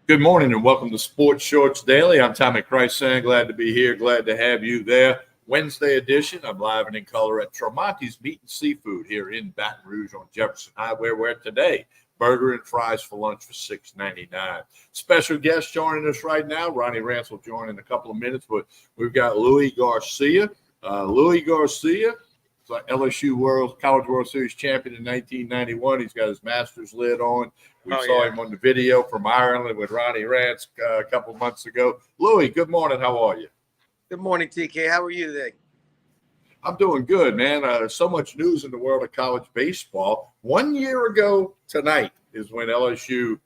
Good morning and welcome to Sports Shorts Daily. I'm Tommy Christ-San. Glad to be here. Glad to have you there. Wednesday edition. I'm live and in color at Tremonti's Meat and Seafood here in Baton Rouge on Jefferson Highway, where today, burger and fries for lunch for $6.99. Special guest joining us right now. Ronnie Rance will join in a couple of minutes, but we've got Louis Garcia. Louis Garcia, LSU College World Series champion in 1991. He's got his master's lid on. We saw him on the video from Ireland with Ronnie Rance a couple of months ago. Louis, good morning. How are you? Good morning, TK. How are you today? I'm doing good, man. So much news in the world of college baseball. 1 year ago tonight is when LSU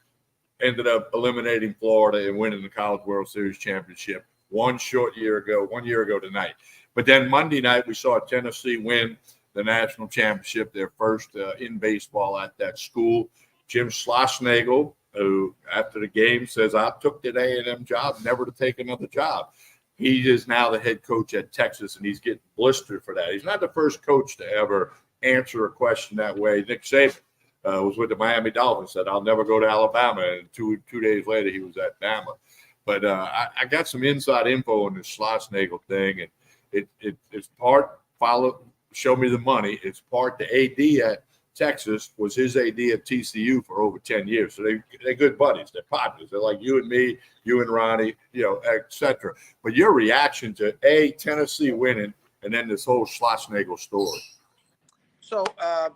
ended up eliminating Florida and winning the College World Series championship. 1 year ago tonight. But then Monday night, we saw Tennessee win the national championship, their first in baseball at that school. Jim Schlossnagle, who after the game says, I took the A&M job, never to take another job. He is now the head coach at Texas, and he's getting blistered for that. He's not the first coach to ever answer a question that way. Nick Saban was with the Miami Dolphins, said, I'll never go to Alabama. And two days later, he was at Bama. But I got some inside info on this Schlossnagle thing, and it's part show me the money. It's part the AD at Texas was his AD at TCU for over 10 years. So they're good buddies. They're partners. They're like you and me, you and Ronnie, et cetera. But your reaction to Tennessee winning and then this whole Schlossnagle story. So, I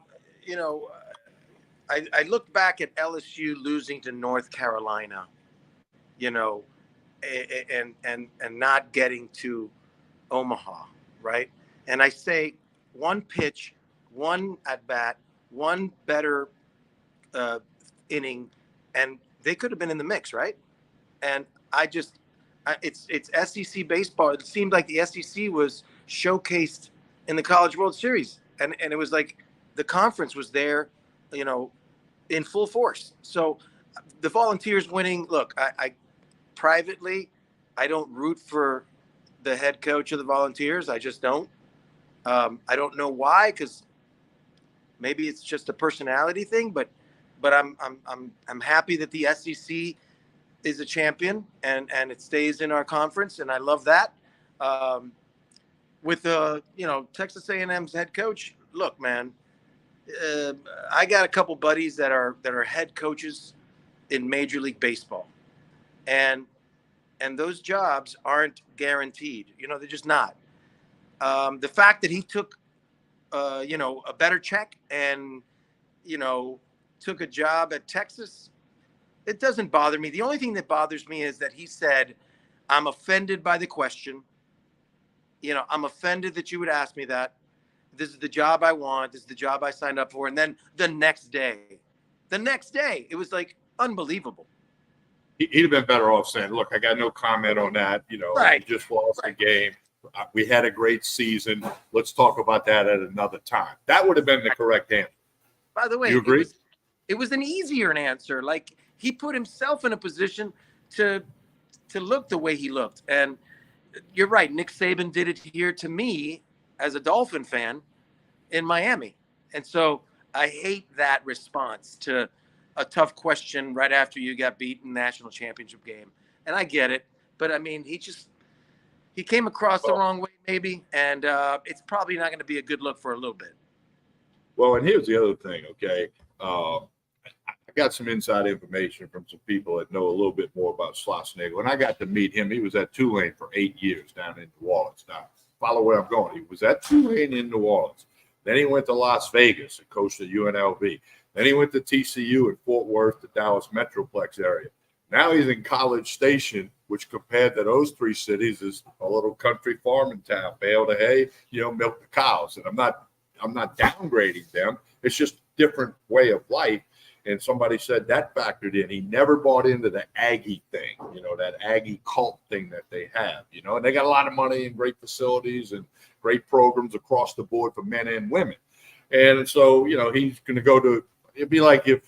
look back at LSU losing to North Carolina, and not getting to Omaha, right? And I say one pitch, one at bat, one better inning, and they could have been in the mix, right? And it's SEC baseball. It seemed like the SEC was showcased in the College World Series, and it was like the conference was there, in full force. So the Volunteers winning. Look, I privately, I don't root for the head coach of the Volunteers. I just don't. I don't know why, because maybe it's just a personality thing, but I'm happy that the SEC is a champion and it stays in our conference, and I love that. With Texas A&M's head coach, look, man, I got a couple buddies that are head coaches in Major League Baseball, and those jobs aren't guaranteed. They're just not. The fact that he took a better check and, took a job at Texas, it doesn't bother me. The only thing that bothers me is that he said, I'm offended by the question. I'm offended that you would ask me that. This is the job I want. This is the job I signed up for. And then the next day, it was like unbelievable. He'd have been better off saying, look, I got no comment on that. Right. We just lost the game. We had a great season. Let's talk about that at another time. That would have been the correct answer. By the way, you agree? It was an easier answer. Like, he put himself in a position to look the way he looked. And you're right. Nick Saban did it here to me as a Dolphin fan in Miami. And so I hate that response to a tough question right after you got beaten in the national championship game. And I get it. But, I mean, he came across the wrong way, maybe, and it's probably not going to be a good look for a little bit. Well, and here's the other thing, okay? I got some inside information from some people that know a little bit more about Schlossnagle, and I got to meet him. He was at Tulane for 8 years down in New Orleans. Now, follow where I'm going. He was at Tulane in New Orleans. Then he went to Las Vegas and coached at UNLV. Then he went to TCU in Fort Worth, the Dallas Metroplex area. Now he's in College Station, which compared to those three cities is a little country farming town. Bale the hay, milk the cows. And I'm not downgrading them. It's just a different way of life. And somebody said that factored in. He never bought into the Aggie thing, that Aggie cult thing that they have, and they got a lot of money and great facilities and great programs across the board for men and women. And so, he's going to go to, it'd be like if,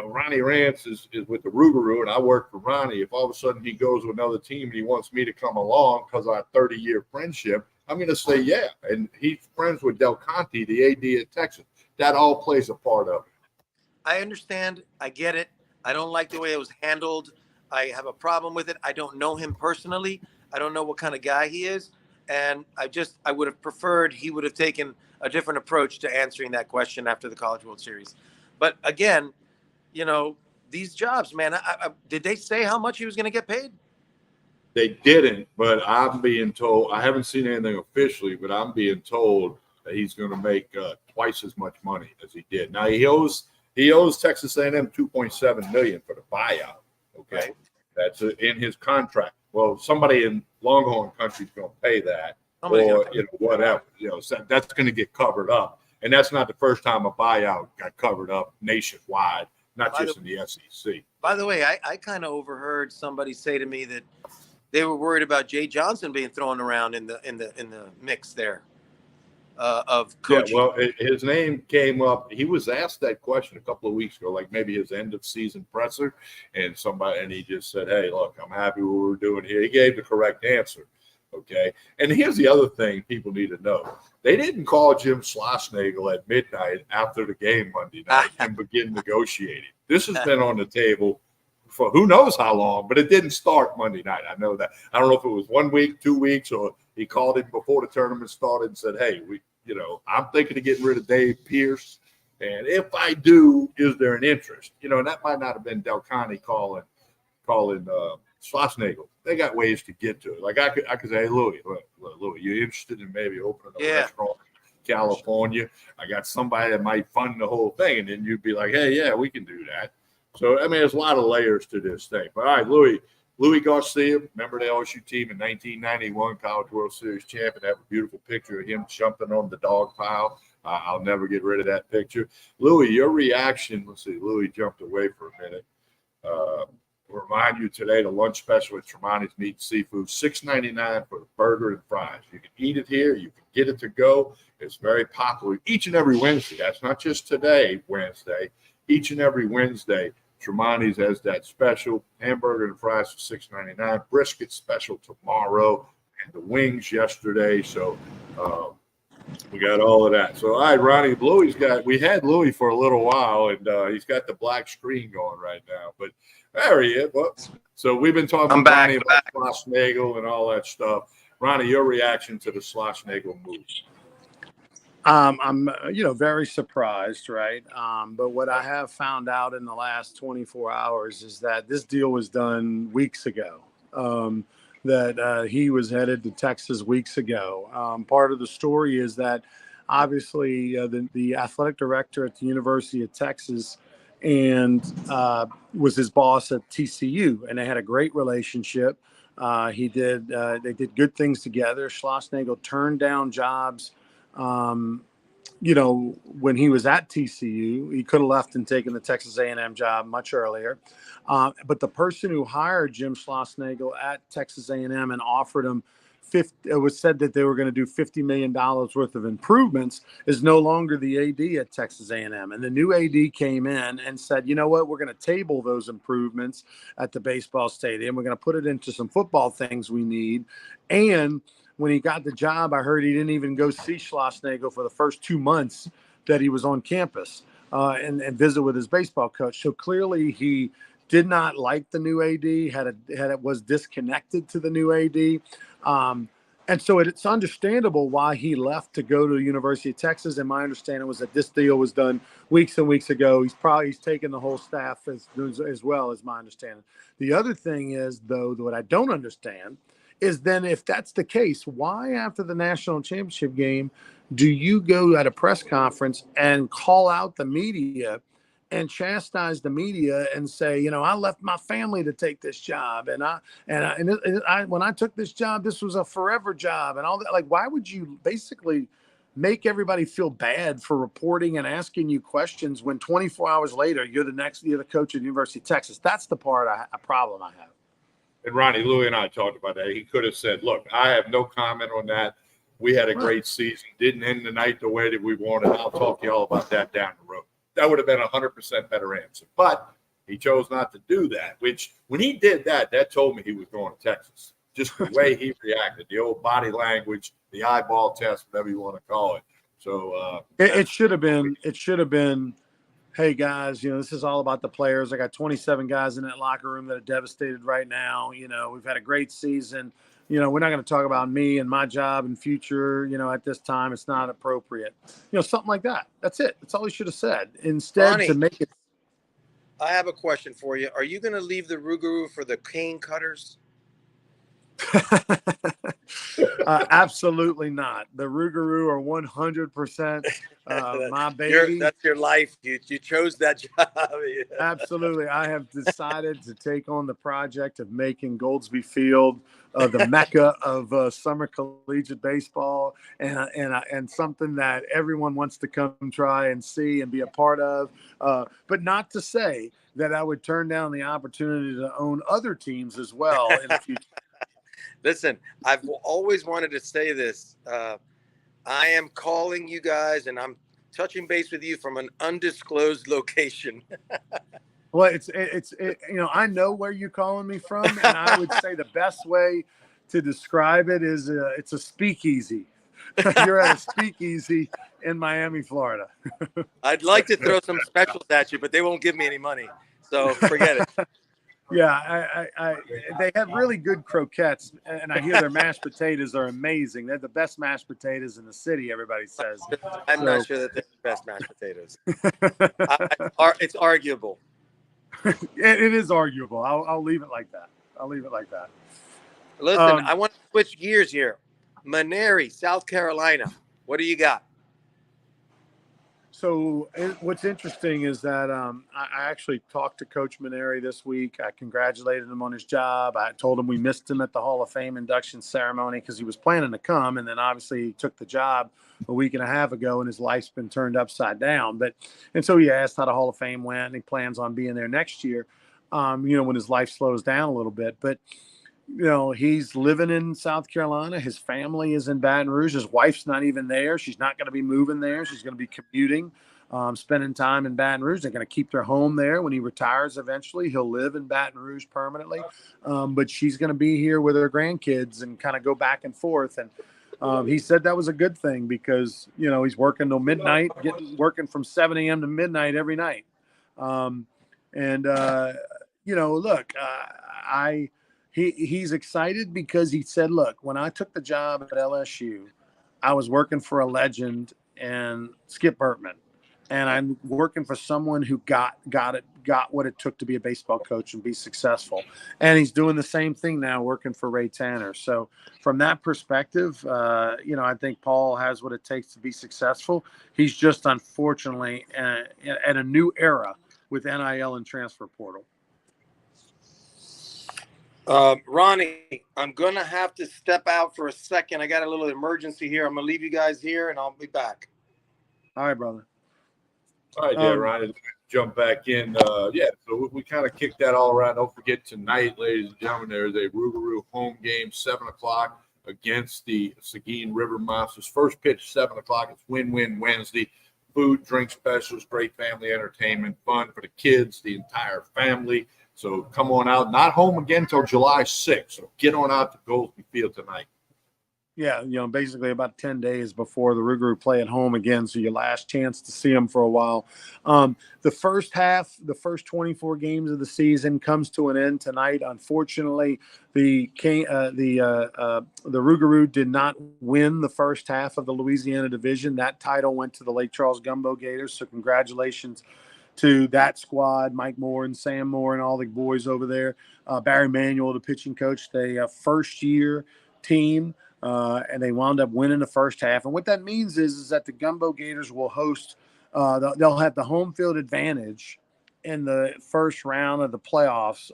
Ronnie Rance is with the Rougarou and I work for Ronnie. If all of a sudden he goes to another team and he wants me to come along because of our 30-year friendship, I'm going to say, yeah. And he's friends with Del Conte, the AD at Texas. That all plays a part of it. I understand. I get it. I don't like the way it was handled I have a problem with it. I don't know him personally. I don't know what kind of guy he is. And I would have preferred he would have taken a different approach to answering that question after the College World Series. But again, these jobs, man, did they say how much he was going to get paid? They didn't, but I'm being told, I haven't seen anything officially, but I'm being told that he's going to make twice as much money as he did. Now he owes Texas A&M $2.7 million for the buyout. Okay, Right. that's in his contract. Well, somebody in Longhorn country is going to pay that, Somebody's or gonna pay. whatever. So that's going to get covered up, and that's not the first time a buyout got covered up nationwide, not just in the SEC. By the way, I kind of overheard somebody say to me that they were worried about Jay Johnson being thrown around in the mix there of coaching. Yeah, well, his name came up. He was asked that question a couple of weeks ago, like maybe his end of season presser, and he just said, "Hey, look, I'm happy with what we're doing here." He gave the correct answer. Okay, and here's the other thing people need to know: they didn't call Jim Schlossnagle at midnight after the game Monday night and begin negotiating. This has been on the table for who knows how long, but it didn't start Monday night. I know that. I don't know if it was 1 week, 2 weeks, or he called him before the tournament started and said, "Hey, I'm thinking of getting rid of Dave Pierce, and if I do, is there an interest?" And that might not have been Del Conte calling Schlossnagle. They got ways to get to it. Like I could say, "Hey, Louis, you interested in maybe opening a restaurant in California? I got somebody that might fund the whole thing," and then you'd be like, "Hey, yeah, we can do that." So, I mean, there's a lot of layers to this thing. But, all right, Louis Garcia, remember the LSU team in 1991, College World Series champion. I have a beautiful picture of him jumping on the dog pile. I'll never get rid of that picture. Louis, your reaction, let's see, Louis jumped away for a minute. Remind you today, the lunch special at Tremonti's Meat and Seafood, $6.99 for the burger and fries. You can eat it here. You can get it to go. It's very popular each and every Wednesday. That's not just today, Wednesday. Each and every Wednesday, Tremonti's has that special hamburger and fries for $6.99. Brisket special tomorrow, and the wings yesterday. So we got all of that. So all right, Ronnie, we had Louis for a little while, and he's got the black screen going right now. But there he is. Well, so we've been talking to Ronnie about Schlossnagle and all that stuff. Ronnie, your reaction to the Schlossnagle move? I'm very surprised, right? But what I have found out in the last 24 hours is that this deal was done weeks ago. That he was headed to Texas weeks ago. Part of the story is that obviously the athletic director at the University of Texas and was his boss at TCU, and they had a great relationship. They did good things together. Schlossnagle turned down jobs. When he was at TCU, he could have left and taken the Texas A&M job much earlier. But the person who hired Jim Schlossnagle at Texas A&M and offered him it was said that they were going to do $50 million worth of improvements is no longer the AD at Texas A&M. And the new AD came in and said, you know what, we're going to table those improvements at the baseball stadium. We're going to put it into some football things we need. And when he got the job, I heard he didn't even go see Schlossnagle for the first 2 months that he was on campus and visit with his baseball coach. So clearly he did not like the new AD, was disconnected to the new AD. And so it's understandable why he left to go to the University of Texas. And my understanding was that this deal was done weeks and weeks ago. He's taken the whole staff as well, as my understanding. The other thing is, though, what I don't understand is then if that's the case, why after the national championship game do you go at a press conference and call out the media and chastise the media and say, I left my family to take this job, and when I took this job, this was a forever job, and all that. Like, why would you basically make everybody feel bad for reporting and asking you questions when 24 hours later you're the coach at the University of Texas? That's the problem I have. And Ronnie, Louis and I talked about that. He could have said, look, I have no comment on that. We had a great season. Didn't end the night the way that we wanted. I'll talk to you all about that down the road. That would have been 100% better answer. But he chose not to do that, which when he did that, that told me he was going to Texas. Just the way he reacted, the old body language, the eyeball test, whatever you want to call it. So it should have been, hey guys, this is all about the players. I got 27 guys in that locker room that are devastated right now. We've had a great season. We're not going to talk about me and my job and future, at this time. It's not appropriate. Something like that. That's it. That's all he should have said. Instead, Ronnie, to make it. I have a question for you. Are you going to leave the Rougarou for the cane cutters? Absolutely not. The Rougarou are 100% my baby. That's your life. You chose that job. Absolutely. I have decided to take on the project of making Goldsby Field the mecca of summer collegiate baseball and something that everyone wants to come try and see and be a part of. But not to say that I would turn down the opportunity to own other teams as well in the future. Listen, I've always wanted to say this. I am calling you guys and I'm touching base with you from an undisclosed location. Well, it's I know where you're calling me from, and I would say the best way to describe it is it's a speakeasy. You're at a speakeasy in Miami, Florida. I'd like to throw some specials at you, but they won't give me any money, so forget it. Yeah, they have really good croquettes, and I hear their mashed potatoes are amazing. They're the best mashed potatoes in the city, everybody says. I'm not sure that they're the best mashed potatoes. It's arguable. It is arguable. I'll leave it like that. Listen, I want to switch gears here. Maneri, South Carolina. What do you got? So what's interesting is that I actually talked to Coach Maneri this week. I congratulated him on his job. I told him we missed him at the Hall of Fame induction ceremony because he was planning to come, and then obviously he took the job a week and a half ago, and his life's been turned upside down. And so he asked how the Hall of Fame went, and he plans on being there next year, when his life slows down a little bit. But he's living in South Carolina. His family is in Baton Rouge. His wife's not even there. She's not going to be moving there. She's going to be commuting, spending time in Baton Rouge. They're going to keep their home there. When he retires eventually, he'll live in Baton Rouge permanently. But she's going to be here with her grandkids and kind of go back and forth. And he said that was a good thing because, he's working till midnight, working from 7 a.m. to midnight every night. Look, He's excited because he said, look, when I took the job at LSU, I was working for a legend and Skip Bertman. And I'm working for someone who got what it took to be a baseball coach and be successful. And he's doing the same thing now, working for Ray Tanner. So from that perspective, I think Paul has what it takes to be successful. He's just unfortunately at a new era with NIL and transfer portal. Ronnie, I'm going to have to step out for a second. I got a little emergency here. I'm going to leave you guys here, and I'll be back. All right, brother. All right, Ryan, jump back in. So we kind of kicked that all around. Don't forget tonight, ladies and gentlemen, there's a Rougarou home game, 7 o'clock against the Seguin River Monsters. First pitch, 7 o'clock. It's Win-Win Wednesday. Food, drink specials, great family entertainment, fun for the kids, the entire family. So come on out. Not home again until July 6th. So get on out to Goldsby Field tonight. Yeah, basically about 10 days before the Rougarou play at home again. So your last chance to see them for a while. The first half, the first 24 games of the season comes to an end tonight. Unfortunately, the Rougarou did not win the first half of the Louisiana division. That title went to the Lake Charles Gumbo Gators. So congratulations to that squad, Mike Moore and Sam Moore and all the boys over there. Barry Manuel, the pitching coach, the first-year team, and they wound up winning the first half. And what that means is that the Gumbo Gators will host they'll have the home field advantage in the first round of the playoffs,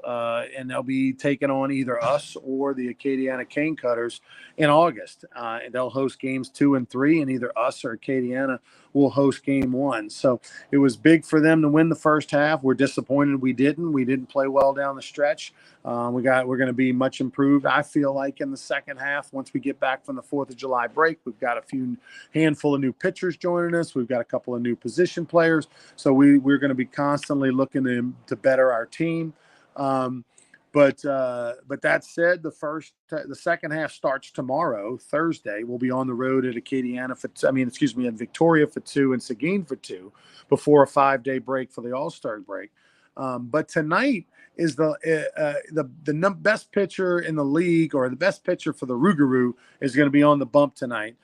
and they'll be taking on either us or the Acadiana Cane Cutters in August. They'll host games 2 and 3, and either us or Acadiana will host game 1. So it was big for them to win the first half. We're disappointed we didn't. We didn't play well down the stretch. We're going to be much improved, I feel like, in the second half. Once we get back from the 4th of July break, we've got a handful of new pitchers joining us. We've got a couple of new position players. So we're going to be constantly looking to better our team. But that said, the second half starts tomorrow, Thursday. We'll be on the road at at Victoria for 2 and Seguin for 2 before a 5-day break for the All-Star break. But tonight is the best pitcher in the league, or the best pitcher for the Rougarou is going to be on the bump tonight.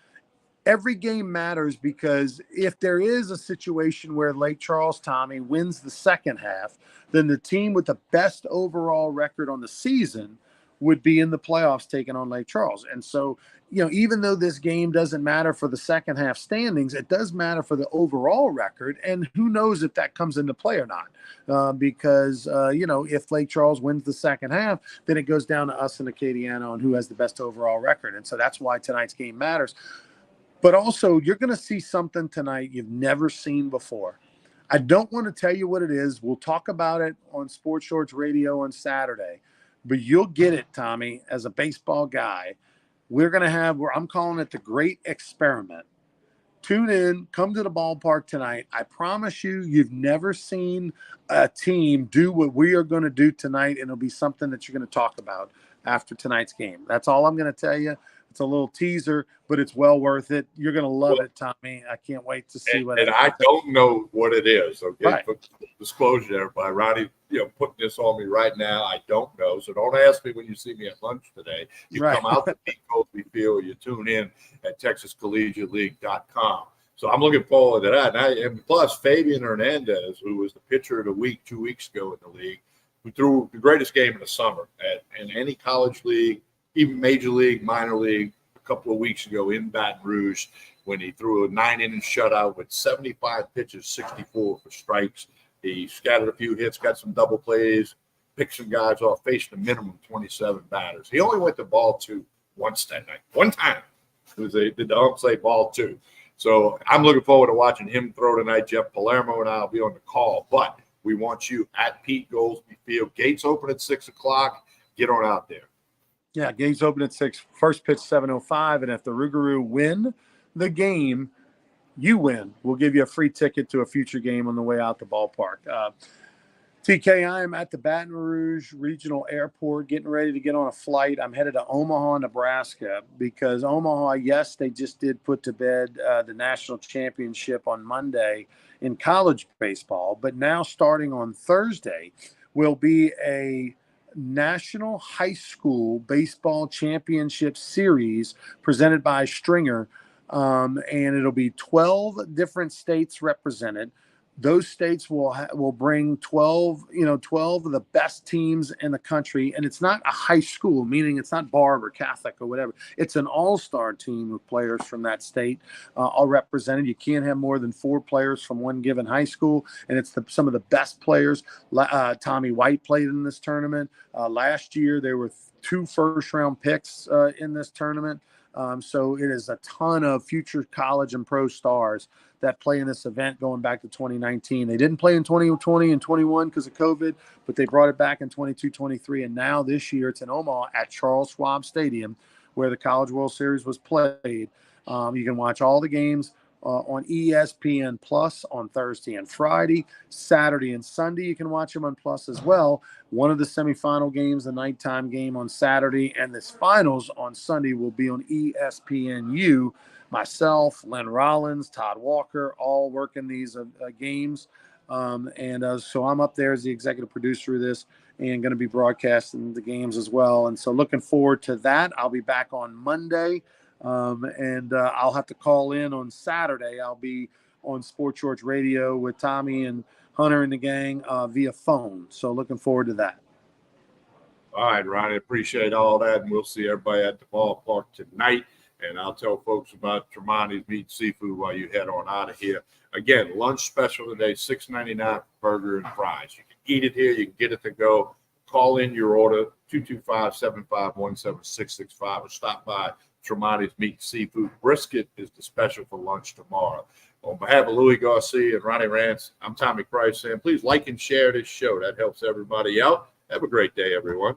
Every game matters, because if there is a situation where Lake Charles, Tommy, wins the second half, then the team with the best overall record on the season would be in the playoffs taking on Lake Charles. And so, even though this game doesn't matter for the second half standings, it does matter for the overall record. And who knows if that comes into play or not, because if Lake Charles wins the second half, then it goes down to us and Acadiana on who has the best overall record. And so that's why tonight's game matters. But also, you're going to see something tonight you've never seen before. I don't want to tell you what it is. We'll talk about it on Sports Shorts Radio on Saturday. But you'll get it, Tommy, as a baseball guy. We're going to I'm calling it the Great Experiment. Tune in, come to the ballpark tonight. I promise you've never seen a team do what we are going to do tonight, and it'll be something that you're going to talk about after tonight's game. That's all I'm going to tell you. It's a little teaser, but it's well worth it. You're going to love it, Tommy. I can't wait to see what. And I don't know what it is. Okay, right. For disclosure, there by Ronnie, putting this on me right now. I don't know, so don't ask me when you see me at lunch today. You come out to Pete Colby Field, you tune in at TexasCollegiateLeague.com. So I'm looking forward to that. And plus, Fabian Hernandez, who was the pitcher of the week 2 weeks ago in the league, who threw the greatest game of the summer in any college league, even major league, minor league, a couple of weeks ago in Baton Rouge, when he threw a 9-inning shutout with 75 pitches, 64 for strikes. He scattered a few hits, got some double plays, picked some guys off, faced a minimum 27 batters. He only went to ball 2 once that night. One time. Did the ump say ball 2? So I'm looking forward to watching him throw tonight. Jeff Palermo and I will be on the call. But we want you at Pete Goolsby Field. Gates open at 6 o'clock. Get on out there. Yeah, gates open at 6. First pitch 7:05, and if the Rougarou win the game, you win. We'll give you a free ticket to a future game on the way out the ballpark. TK, I am at the Baton Rouge Regional Airport, getting ready to get on a flight. I'm headed to Omaha, Nebraska, because Omaha, yes, they just did put to bed the national championship on Monday in college baseball, but now starting on Thursday will be a National High School Baseball Championship Series presented by Stringer, and it'll be 12 different states represented. Those states will bring 12 of the best teams in the country, and it's not a high school, meaning it's not Barb or Catholic or whatever. It's an all-star team of players from that state, all represented. You can't have more than 4 players from one given high school, and it's some of the best players. Tommy White played in this tournament. Last year, there were 2 first-round picks in this tournament. So it is a ton of future college and pro stars that play in this event going back to 2019. They didn't play in 2020 and 21 because of COVID, but they brought it back in 22, 23. And now this year it's in Omaha at Charles Schwab Stadium, where the College World Series was played. You can watch all the games on ESPN Plus on Thursday and Friday. Saturday and Sunday, you can watch them on Plus as well. One of the semifinal games, the nighttime game on Saturday, and this finals on Sunday will be on ESPNU. Myself, Len Rollins, Todd Walker, all working these games. So I'm up there as the executive producer of this and going to be broadcasting the games as well. And so looking forward to that. I'll be back on Monday. I'll have to call in on Saturday. I'll be on Sports Shorts Radio with Tommy and Hunter and the gang via phone. So looking forward to that. All right, Ronnie, appreciate all that. And we'll see everybody at the ballpark tonight. And I'll tell folks about Tremonti's Meat and Seafood while you head on out of here. Again, lunch special today, $6.99 burger and fries. You can eat it here. You can get it to go. Call in your order, 225-751-7665, or stop by Tremonti's Meat and Seafood. Brisket is the special for lunch tomorrow. On behalf of Louis Garcia and Ronnie Rance, I'm Tommy Price saying please like and share this show. That helps everybody out. Have a great day, everyone.